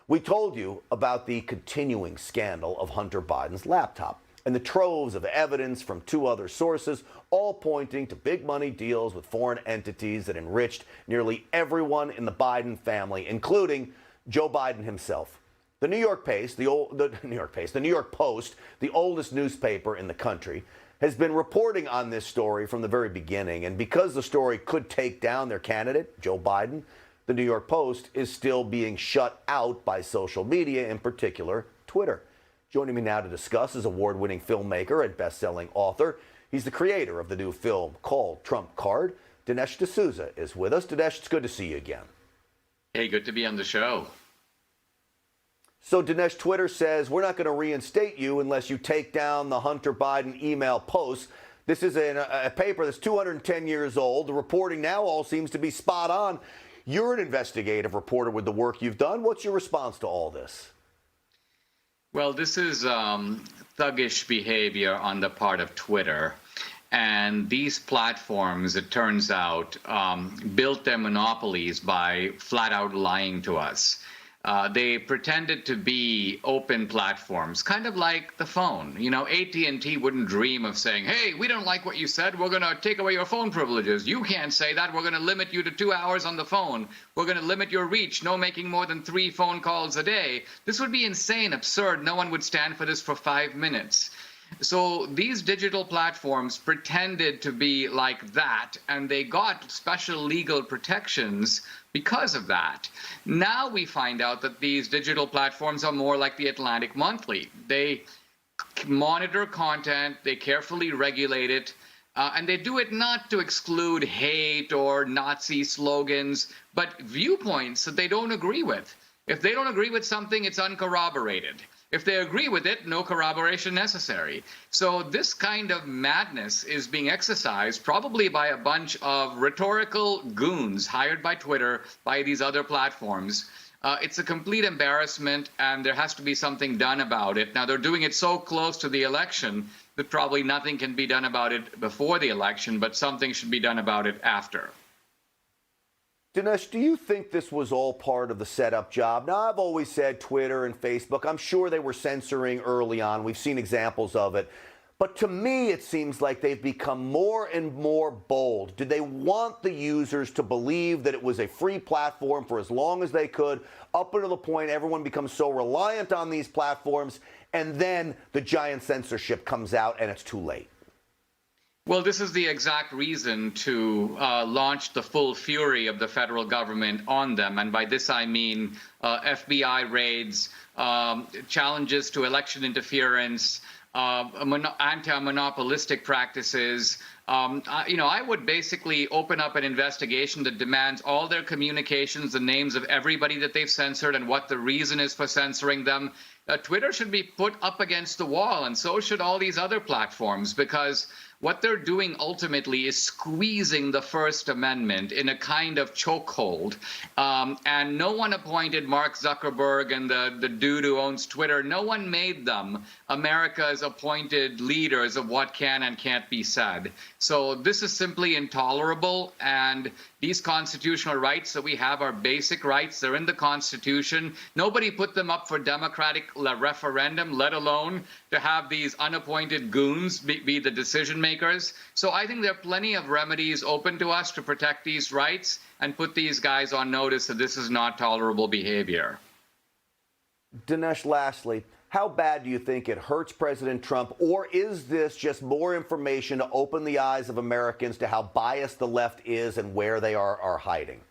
We told you about the continuing scandal of Hunter Biden's laptop and the troves of evidence from two other sources, all pointing to big money deals with foreign entities that enriched nearly everyone in the Biden family, including Joe Biden himself. The New York Post, the oldest newspaper in the country, has been reporting on this story from the very beginning. And because the story could take down their candidate, Joe Biden, the New York Post is still being shut out by social media, in particular Twitter. Joining me now to discuss is award-winning filmmaker and best-selling author. He's the creator of the new film called Trump Card. Dinesh D'Souza is with us. Dinesh, it's good to see you again. Hey, good to be on the show. So, Dinesh, Twitter says we're not going to reinstate you unless you take down the Hunter Biden email posts. This is a paper that's 210 years old. The reporting now all seems to be spot on. You're an investigative reporter with the work you've done. What's your response to all this? Well, this is thuggish behavior on the part of Twitter. And these platforms, it turns out, built their monopolies by flat out lying to us. They pretended to be open platforms, kind of like the phone. You know, AT&T wouldn't dream of saying, hey, we don't like what you said. We're going to take away your phone privileges. You can't say that. We're going to limit you to 2 hours on the phone. We're going to limit your reach. No making more than 3 phone calls a day. This would be insane, absurd. No one would stand for this for 5 minutes. So these digital platforms pretended to be like that, and they got special legal protections because of that. Now we find out that these digital platforms are more like the Atlantic Monthly. They monitor content, they carefully regulate it, and they do it not to exclude hate or Nazi slogans, but viewpoints that they don't agree with. If they don't agree with something, it's uncorroborated. If they agree with it, no corroboration necessary. So this kind of madness is being exercised probably by a bunch of rhetorical goons hired by Twitter, by these other platforms. It's a complete embarrassment, and there has to be something done about it. Now, they're doing it so close to the election that probably nothing can be done about it before the election, but something should be done about it after. Dinesh, do you think this was all part of the setup job? Now, I've always said Twitter and Facebook, I'm sure they were censoring early on. We've seen examples of it. But to me, it seems like they've become more and more bold. Did they want the users to believe that it was a free platform for as long as they could, up until the point everyone becomes so reliant on these platforms, and then the giant censorship comes out and it's too late? Well, this is the exact reason to launch the full fury of the federal government on them. And by this, I mean FBI raids, challenges to election interference, anti-monopolistic practices. I would basically open up an investigation that demands all their communications, the names of everybody that they've censored and what the reason is for censoring them. Twitter should be put up against the wall, and so should all these other platforms, because what they're doing ultimately is squeezing the First Amendment in a kind of chokehold. And no one appointed Mark Zuckerberg and the dude who owns Twitter. No one made them America's appointed leaders of what can and can't be said. So this is simply intolerable. And these constitutional rights that we have are basic rights. They're in the Constitution. Nobody put them up for democratic referendum, let alone to have these unappointed goons be the decision makers. So I think there are plenty of remedies open to us to protect these rights and put these guys on notice that this is not tolerable behavior. Dinesh, lastly, how bad do you think it hurts President Trump, or is this just more information to open the eyes of Americans to how biased the left is and where they are hiding?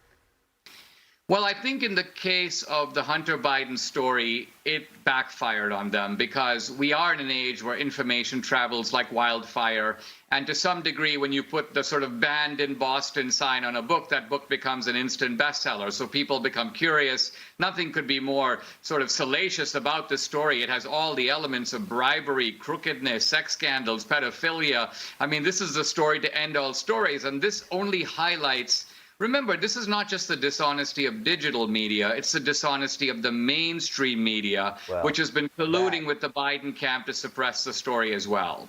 Well, I think in the case of the Hunter Biden story, it backfired on them, because we are in an age where information travels like wildfire. And to some degree, when you put the sort of banned in Boston sign on a book, that book becomes an instant bestseller. So people become curious. Nothing could be more sort of salacious about this story. It has all the elements of bribery, crookedness, sex scandals, pedophilia. I mean, this is the story to end all stories. And this only highlights. Remember, this is not just the dishonesty of digital media, it's the dishonesty of the mainstream media, which has been colluding with the Biden camp to suppress the story as well.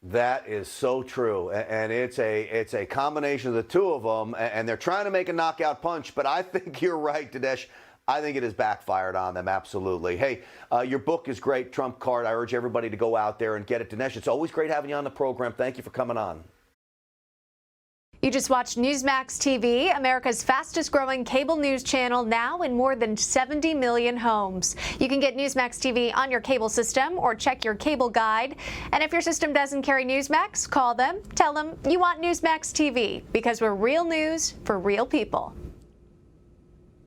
That is so true, and it's a combination of the two of them, and they're trying to make a knockout punch, but I think you're right, Dinesh. I think it has backfired on them, absolutely. Hey, your book is great, Trump Card. I urge everybody to go out there and get it. Dinesh, it's always great having you on the program. Thank you for coming on. You just watched Newsmax TV, America's fastest growing cable news channel, now in more than 70 million homes. You can get Newsmax TV on your cable system or check your cable guide. And if your system doesn't carry Newsmax, call them, tell them you want Newsmax TV, because we're real news for real people.